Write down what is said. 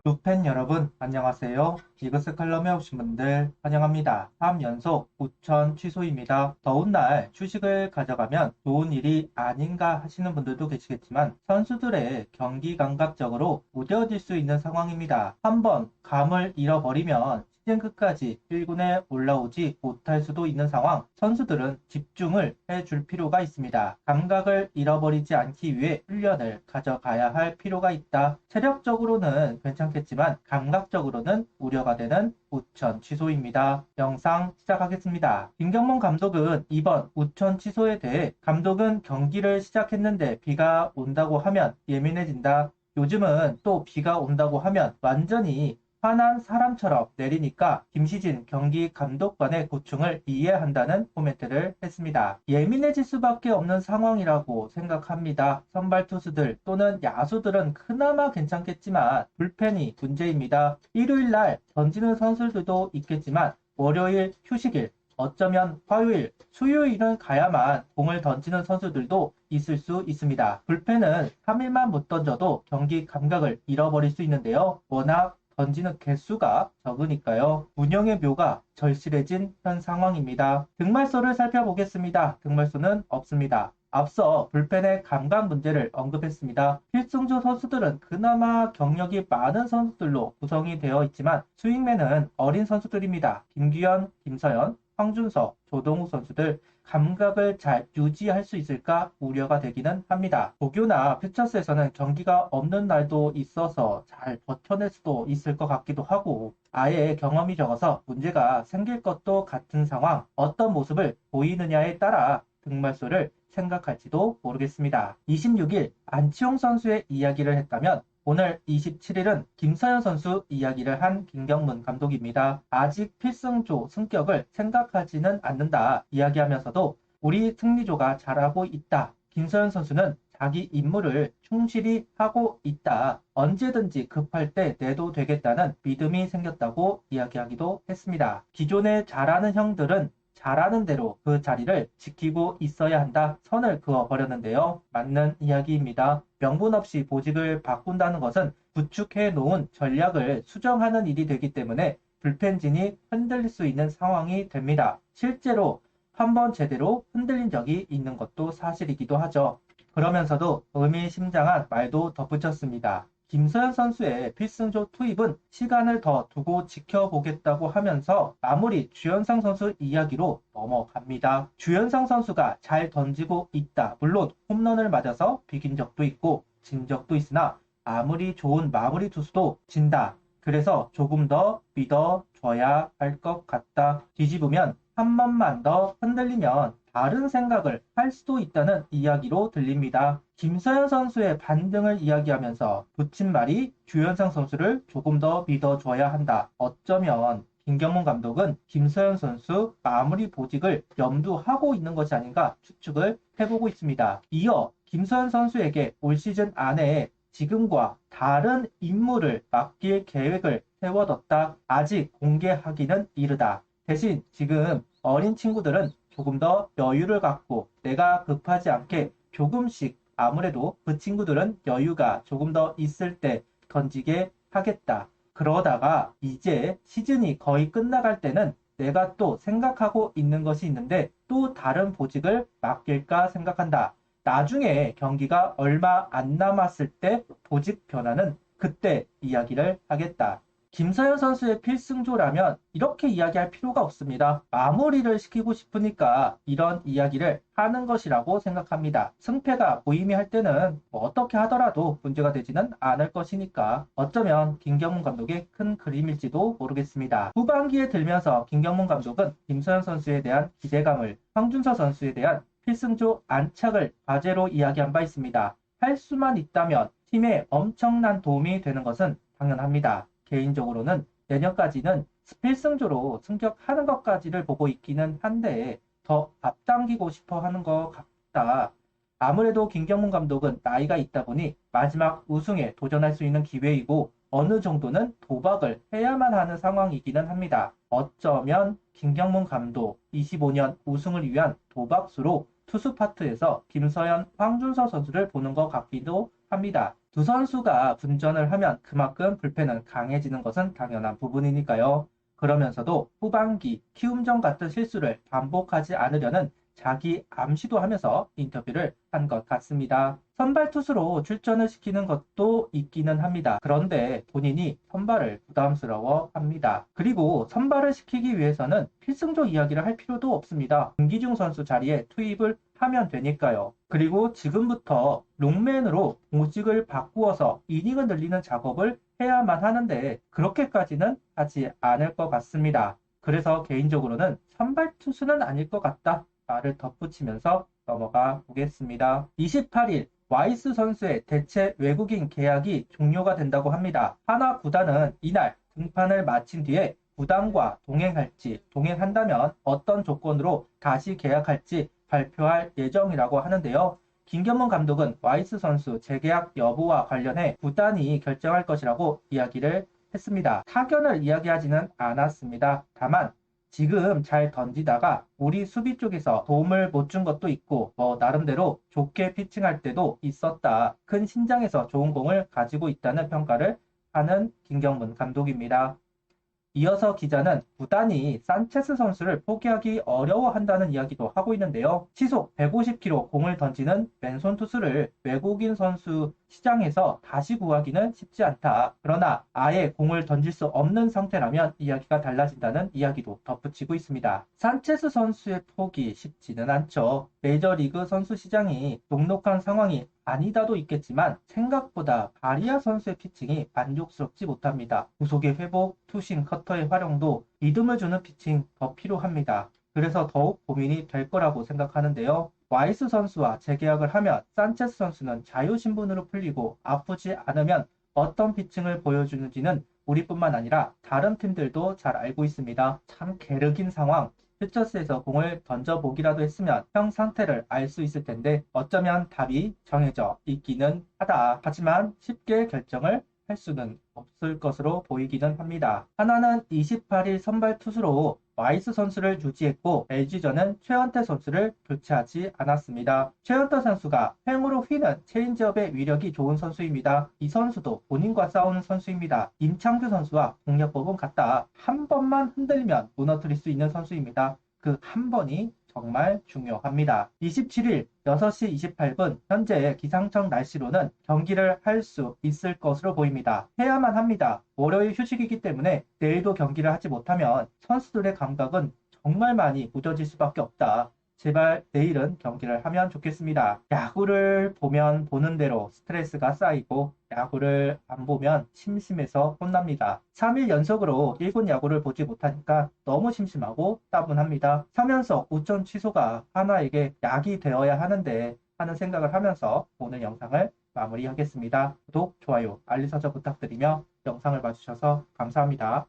루팬 여러분, 안녕하세요. 이그스 칼럼에 오신 분들 환영합니다. 3연속 우천 취소입니다. 더운 날 휴식을 가져가면 좋은 일이 아닌가 하시는 분들도 계시겠지만 선수들의 경기 감각적으로 무뎌질 수 있는 상황입니다. 한번 감을 잃어버리면 시즌 끝까지 1군에 올라오지 못할 수도 있는 상황, 선수들은 집중을 해줄 필요가 있습니다. 감각을 잃어버리지 않기 위해 훈련을 가져가야 할 필요가 있다. 체력적으로는 괜찮겠지만 감각적으로는 우려가 되는 우천 취소입니다. 영상 시작하겠습니다. 김경문 감독은 이번 우천 취소에 대해 감독은 경기를 시작했는데 비가 온다고 하면 예민해진다. 요즘은 또 비가 온다고 하면 완전히 화난 사람처럼 내리니까 김시진 경기 감독관의 고충을 이해한다는 코멘트를 했습니다. 예민해질 수밖에 없는 상황이라고 생각합니다. 선발 투수들 또는 야수들은 그나마 괜찮겠지만 불펜이 문제입니다. 일요일 날 던지는 선수들도 있겠지만 월요일 휴식일, 어쩌면 화요일, 수요일은 가야만 공을 던지는 선수들도 있을 수 있습니다. 불펜은 3일만 못 던져도 경기 감각을 잃어버릴 수 있는데요. 워낙 던지는 개수가 적으니까요. 운영의 묘가 절실해진 현 상황입니다. 등말소를 살펴보겠습니다. 등말소는 없습니다. 앞서 불펜의 감각 문제를 언급했습니다. 필승조 선수들은 그나마 경력이 많은 선수들로 구성이 되어 있지만 스윙맨은 어린 선수들입니다. 김규현, 김서현, 황준서, 조동욱 선수들 감각을 잘 유지할 수 있을까 우려가 되기는 합니다. 도교나 퓨처스에서는 경기가 없는 날도 있어서 잘 버텨낼 수도 있을 것 같기도 하고 아예 경험이 적어서 문제가 생길 것도 같은 상황 어떤 모습을 보이느냐에 따라 등말소를 생각할지도 모르겠습니다. 26일 안치홍 선수의 이야기를 했다면 오늘 27일은 김서현 선수 이야기를 한 김경문 감독입니다. 아직 필승조 승격을 생각하지는 않는다 이야기하면서도 우리 승리조가 잘하고 있다. 김서현 선수는 자기 임무를 충실히 하고 있다. 언제든지 급할 때 내도 되겠다는 믿음이 생겼다고 이야기하기도 했습니다. 기존에 잘하는 형들은 잘하는 대로 그 자리를 지키고 있어야 한다. 선을 그어버렸는데요. 맞는 이야기입니다. 명분 없이 보직을 바꾼다는 것은 구축해 놓은 전략을 수정하는 일이 되기 때문에 불펜진이 흔들릴 수 있는 상황이 됩니다. 실제로 한번 제대로 흔들린 적이 있는 것도 사실이기도 하죠. 그러면서도 의미심장한 말도 덧붙였습니다. 김서현 선수의 필승조 투입은 시간을 더 두고 지켜보겠다고 하면서 마무리 주현상 선수 이야기로 넘어갑니다. 주현상 선수가 잘 던지고 있다. 물론 홈런을 맞아서 비긴 적도 있고 진 적도 있으나 아무리 좋은 마무리 투수도 진다. 그래서 조금 더 믿어줘야 할 것 같다. 뒤집으면 한 번만 더 흔들리면 다른 생각을 할 수도 있다는 이야기로 들립니다. 김서현 선수의 반등을 이야기하면서 붙인 말이 주현상 선수를 조금 더 믿어줘야 한다. 어쩌면 김경문 감독은 김서현 선수 마무리 보직을 염두하고 있는 것이 아닌가 추측을 해보고 있습니다. 이어 김서현 선수에게 올 시즌 안에 지금과 다른 임무를 맡길 계획을 세워뒀다. 아직 공개하기는 이르다. 대신 지금 어린 친구들은 조금 더 여유를 갖고 내가 급하지 않게 조금씩 아무래도 그 친구들은 여유가 조금 더 있을 때 던지게 하겠다. 그러다가 이제 시즌이 거의 끝나갈 때는 내가 또 생각하고 있는 것이 있는데 또 다른 보직을 맡길까 생각한다. 나중에 경기가 얼마 안 남았을 때 보직 변화는 그때 이야기를 하겠다. 김서현 선수의 필승조라면 이렇게 이야기할 필요가 없습니다. 마무리를 시키고 싶으니까 이런 이야기를 하는 것이라고 생각합니다. 승패가 무의미할 때는 뭐 어떻게 하더라도 문제가 되지는 않을 것이니까 어쩌면 김경문 감독의 큰 그림일지도 모르겠습니다. 후반기에 들면서 김경문 감독은 김서현 선수에 대한 기대감을 황준서 선수에 대한 필승조 안착을 과제로 이야기한 바 있습니다. 할 수만 있다면 팀에 엄청난 도움이 되는 것은 당연합니다. 개인적으로는 내년까지는 필승조로 승격하는 것까지를 보고 있기는 한데 더 앞당기고 싶어 하는 것 같다. 아무래도 김경문 감독은 나이가 있다 보니 마지막 우승에 도전할 수 있는 기회이고 어느 정도는 도박을 해야만 하는 상황이기는 합니다. 어쩌면 김경문 감독 25년 우승을 위한 도박수로 투수 파트에서 김서현, 황준서 선수를 보는 것 같기도 합니다. 두 선수가 분전을 하면 그만큼 불펜은 강해지는 것은 당연한 부분이니까요. 그러면서도 후반기 키움전 같은 실수를 반복하지 않으려는 자기 암시도 하면서 인터뷰를 한 것 같습니다. 선발 투수로 출전을 시키는 것도 있기는 합니다. 그런데 본인이 선발을 부담스러워 합니다. 그리고 선발을 시키기 위해서는 필승조 이야기를 할 필요도 없습니다. 김기중 선수 자리에 투입을 하면 되니까요. 그리고 지금부터 롱맨으로 보직을 바꾸어서 이닝을 늘리는 작업을 해야만 하는데 그렇게까지는 하지 않을 것 같습니다. 그래서 개인적으로는 선발 투수는 아닐 것 같다 말을 덧붙이면서 넘어가 보겠습니다. 28일 와이스 선수의 대체 외국인 계약이 종료가 된다고 합니다. 하나 구단은 이날 등판을 마친 뒤에 구단과 동행할지, 동행한다면 어떤 조건으로 다시 계약할지 발표할 예정이라고 하는데요. 김경문 감독은 와이스 선수 재계약 여부와 관련해 구단이 결정할 것이라고 이야기를 했습니다. 타견을 이야기하지는 않았습니다. 다만 지금 잘 던지다가 우리 수비 쪽에서 도움을 못 준 것도 있고 나름대로 좋게 피칭할 때도 있었다. 큰 신장에서 좋은 공을 가지고 있다는 평가를 하는 김경문 감독입니다. 이어서 기자는 구단이 산체스 선수를 포기하기 어려워한다는 이야기도 하고 있는데요. 시속 150km 공을 던지는 왼손 투수를 외국인 선수 시장에서 다시 구하기는 쉽지 않다. 그러나 아예 공을 던질 수 없는 상태라면 이야기가 달라진다는 이야기도 덧붙이고 있습니다. 산체스 선수의 포기 쉽지는 않죠. 메이저리그 선수 시장이 녹록한 상황이 아니다도 있겠지만 생각보다 바리아 선수의 피칭이 만족스럽지 못합니다. 구속의 회복, 투심, 커터의 활용도 리듬을 주는 피칭 더 필요합니다. 그래서 더욱 고민이 될 거라고 생각하는데요. 와이스 선수와 재계약을 하면 산체스 선수는 자유신분으로 풀리고 아프지 않으면 어떤 피칭을 보여주는지는 우리뿐만 아니라 다른 팀들도 잘 알고 있습니다. 참 게으른 상황. 퓨처스에서 공을 던져보기라도 했으면 형 상태를 알 수 있을 텐데 어쩌면 답이 정해져 있기는 하다. 하지만 쉽게 결정을 할 수는 없을 것으로 보이기는 합니다. 하나는 28일 선발 투수로 와이스 선수를 유지했고 LG전은 최원태 선수를 교체하지 않았습니다. 최원태 선수가 횡으로 휘는 체인지업의 위력이 좋은 선수입니다. 이 선수도 본인과 싸우는 선수입니다. 임창규 선수와 공략법은 같다. 한 번만 흔들면 무너뜨릴 수 있는 선수입니다. 그 한 번이 정말 중요합니다. 27일 6시 28분 현재 기상청 날씨로는 경기를 할 수 있을 것으로 보입니다. 해야만 합니다. 월요일 휴식이기 때문에 내일도 경기를 하지 못하면 선수들의 감각은 정말 많이 무뎌질 수밖에 없다. 제발 내일은 경기를 하면 좋겠습니다. 야구를 보면 보는 대로 스트레스가 쌓이고 야구를 안 보면 심심해서 혼납니다. 3일 연속으로 1군 야구를 보지 못하니까 너무 심심하고 따분합니다. 3연속 우천 취소가 하나에게 약이 되어야 하는데 하는 생각을 하면서 오늘 영상을 마무리하겠습니다. 구독, 좋아요, 알림 설정 부탁드리며 영상을 봐주셔서 감사합니다.